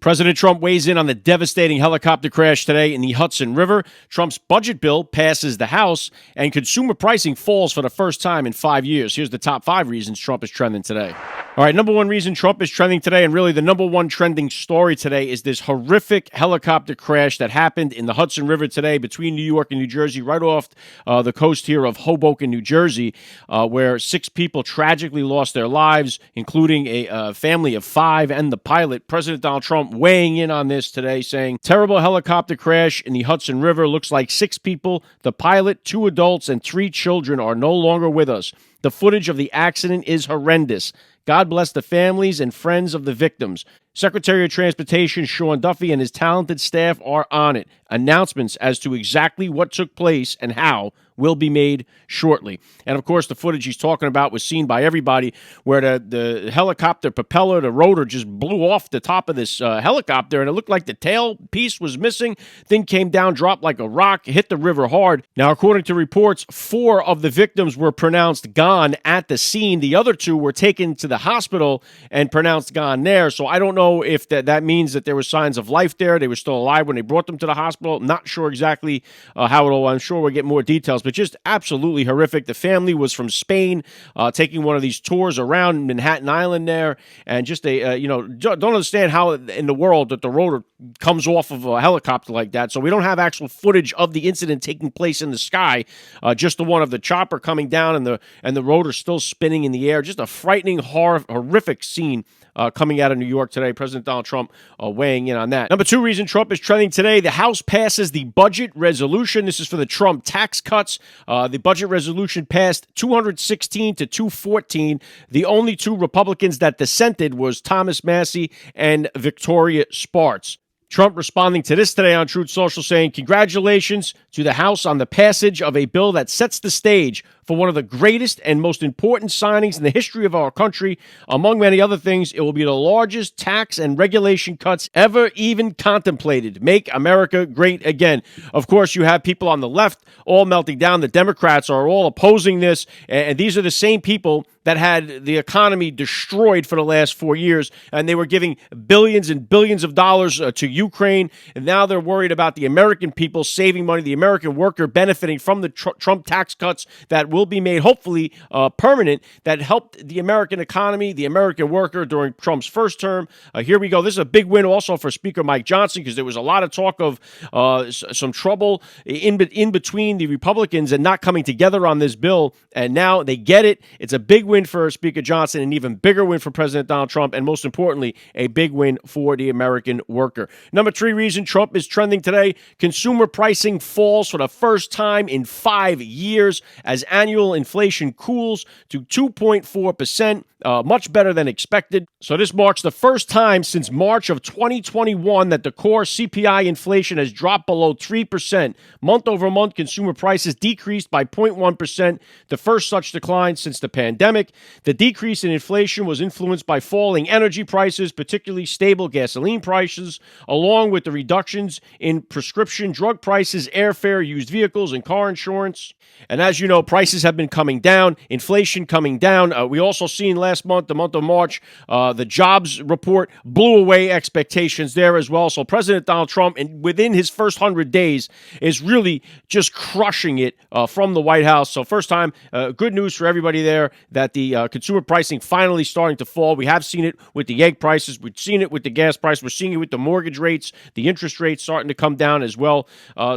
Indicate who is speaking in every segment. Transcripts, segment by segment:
Speaker 1: President Trump weighs in on the devastating helicopter crash today in the Hudson River. Trump's budget bill passes the House, and consumer pricing falls for the first time in 5 years. Here's the top 5 reasons Trump is trending today. All right, number one reason Trump is trending today, and really the number one trending story today, is this horrific helicopter crash that happened in the Hudson River today between New York and New Jersey, right off the coast here of Hoboken, New Jersey, where 6 people tragically lost their lives, including a family of 5 and the pilot. President Donald Trump weighing in on this today, saying, terrible helicopter crash in the Hudson River. Looks like 6 people, the pilot, 2 adults, and 3 children are no longer with us. The footage of the accident is horrendous. God bless the families and friends of the victims. Secretary of Transportation Sean Duffy and his talented staff are on it. Announcements as to exactly what took place and how will be made shortly. And of course, the footage he's talking about was seen by everybody, where the helicopter propeller, the rotor, just blew off the top of this helicopter, and it looked like the tail piece was missing. Thing came down, dropped like a rock, hit the river hard. Now, according to reports, 4 of the victims were pronounced gone at the scene. The other 2 were taken to the hospital and pronounced gone there. So I don't know if that means that there were signs of life there. They were still alive when they brought them to the hospital. Not sure exactly how it all. I'm sure we'll get more details, but just absolutely horrific. The family was from Spain, taking one of these tours around Manhattan Island there, and just don't understand how in the world that the rotor comes off of a helicopter like that. So we don't have actual footage of the incident taking place in the sky, just the one of the chopper coming down and the rotor still spinning in the air. Just a frightening, horrific scene coming out of New York today. President Donald Trump weighing in on that. Number 2 reason Trump is trending today, the House passes the budget resolution. This is for the Trump tax cuts. The budget resolution passed 216 to 214. The only 2 Republicans that dissented was Thomas Massie and Victoria Spartz. Trump responding to this today on Truth Social, saying, congratulations to the House on the passage of a bill that sets the stage for one of the greatest and most important signings in the history of our country. Among many other things, it will be the largest tax and regulation cuts ever even contemplated. Make America great again. Of course, you have people on the left all melting down. The Democrats are all opposing this, and these are the same people that had the economy destroyed for the last 4 years, and they were giving billions and billions of dollars to Ukraine, and now they're worried about the American people saving money, the American worker benefiting from the Trump tax cuts that will be made, hopefully, permanent, that helped the American economy, the American worker during Trump's first term. Here we go. This is a big win also for Speaker Mike Johnson, because there was a lot of talk of some trouble in between the Republicans and not coming together on this bill, and now they get it. It's a big win for Speaker Johnson, an even bigger win for President Donald Trump, and most importantly, a big win for the American worker. Number 3 reason Trump is trending today, consumer pricing falls for the first time in 5 years as annual inflation cools to 2.4%, much better than expected. So this marks the first time since March of 2021 that the core CPI inflation has dropped below 3%. Month over month, consumer prices decreased by 0.1%, the first such decline since the pandemic. The decrease in inflation was influenced by falling energy prices, particularly stable gasoline prices, along with the reductions in prescription drug prices, airfare, used vehicles, and car insurance. And as you know, prices have been coming down, inflation coming down. We also seen last month, the month of March, the jobs report blew away expectations there as well. So President Donald Trump, and within his first 100 days, is really just crushing it from the White House. So first time, good news for everybody there that the consumer pricing finally starting to fall. We have seen it with the egg prices. We've seen it with the gas price. We're seeing it with the mortgage rates, the interest rates starting to come down as well.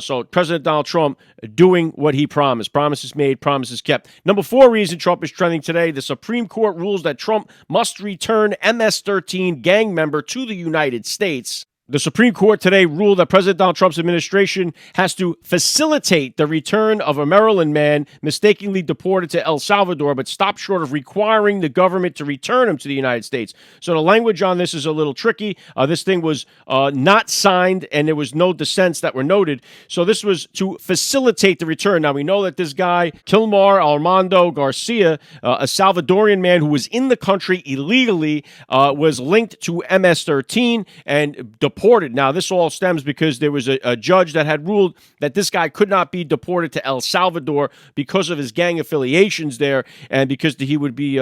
Speaker 1: So President Donald Trump doing what he promised. Promises made, promises kept. Number 4 reason Trump is trending today, the Supreme Court rules that Trump must return MS-13 gang member to the United States. The Supreme Court today ruled that President Donald Trump's administration has to facilitate the return of a Maryland man mistakenly deported to El Salvador, but stopped short of requiring the government to return him to the United States. So the language on this is a little tricky. This thing was not signed, and there was no dissents that were noted. So this was to facilitate the return. Now, we know that this guy, Kilmar Armando Garcia, a Salvadorian man who was in the country illegally, was linked to MS-13 and deported deported. Now, this all stems because there was a judge that had ruled that this guy could not be deported to El Salvador because of his gang affiliations there, and because he would be,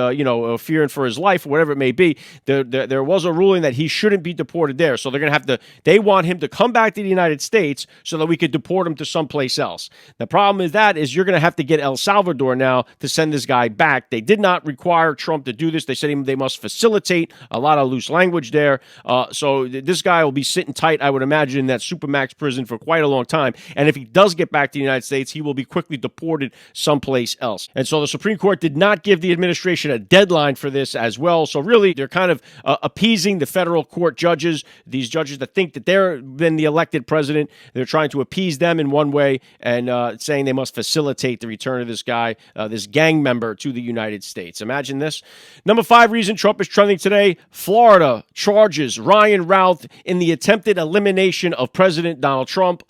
Speaker 1: fearing for his life or whatever it may be. There was a ruling that he shouldn't be deported there. So they're going to have to, they want him to come back to the United States so that we could deport him to someplace else. The problem is you're going to have to get El Salvador now to send this guy back. They did not require Trump to do this. They said they must facilitate. A lot of loose language there. So this guy will be sitting tight, I would imagine, in that Supermax prison for quite a long time. And if he does get back to the United States, he will be quickly deported someplace else. And so the Supreme Court did not give the administration a deadline for this as well. So really, they're kind of appeasing the federal court judges, these judges that think that they're been the elected president. They're trying to appease them in one way and saying they must facilitate the return of this guy, this gang member, to the United States. Imagine this. Number 5 reason Trump is trending today: Florida charges Ryan Routh in the attempted elimination of President Donald Trump.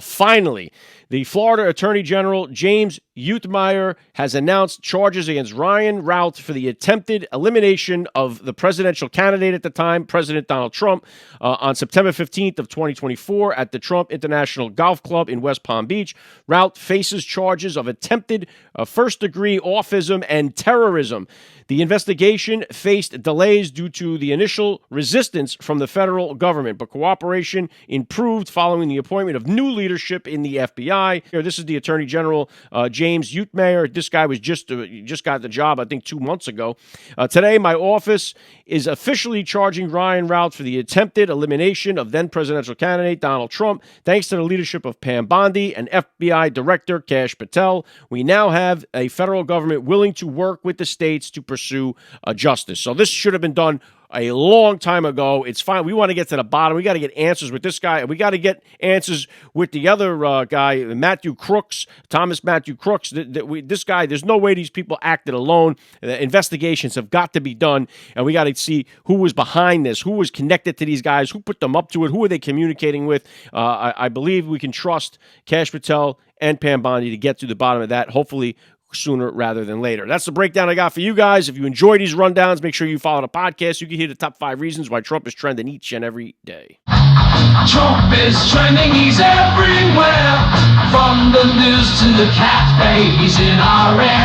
Speaker 1: Finally, the Florida Attorney General James Uthmeyer has announced charges against Ryan Routh for the attempted elimination of the presidential candidate at the time, President Donald Trump, on September 15th of 2024 at the Trump International Golf Club in West Palm Beach. Routh faces charges of attempted first-degree offism and terrorism. The investigation faced delays due to the initial resistance from the federal government, but cooperation improved following the appointment of new leadership in the FBI. This is the Attorney General, James Uthmeyer. This guy was just got the job, I think, 2 months ago. Today, my office is officially charging Ryan Routh for the attempted elimination of then presidential candidate Donald Trump. Thanks to the leadership of Pam Bondi and FBI Director Kash Patel, we now have a federal government willing to work with the states to pursue justice. So this should have been done a long time ago. It's fine. We want to get to the bottom. We got to get answers with this guy. We got to get answers with the other guy, Thomas Matthew Crooks. This guy, there's no way these people acted alone. Investigations have got to be done, and we got to see who was behind this, who was connected to these guys, who put them up to it, who are they communicating with. I believe we can trust Kash Patel and Pam Bondi to get to the bottom of that, hopefully sooner rather than later. That's the breakdown I got for you guys. If you enjoy these rundowns, make sure you follow the podcast. You can hear the top 5 reasons why Trump is trending each and every day.
Speaker 2: Trump is trending, he's everywhere. From the news to the cat babies in our air.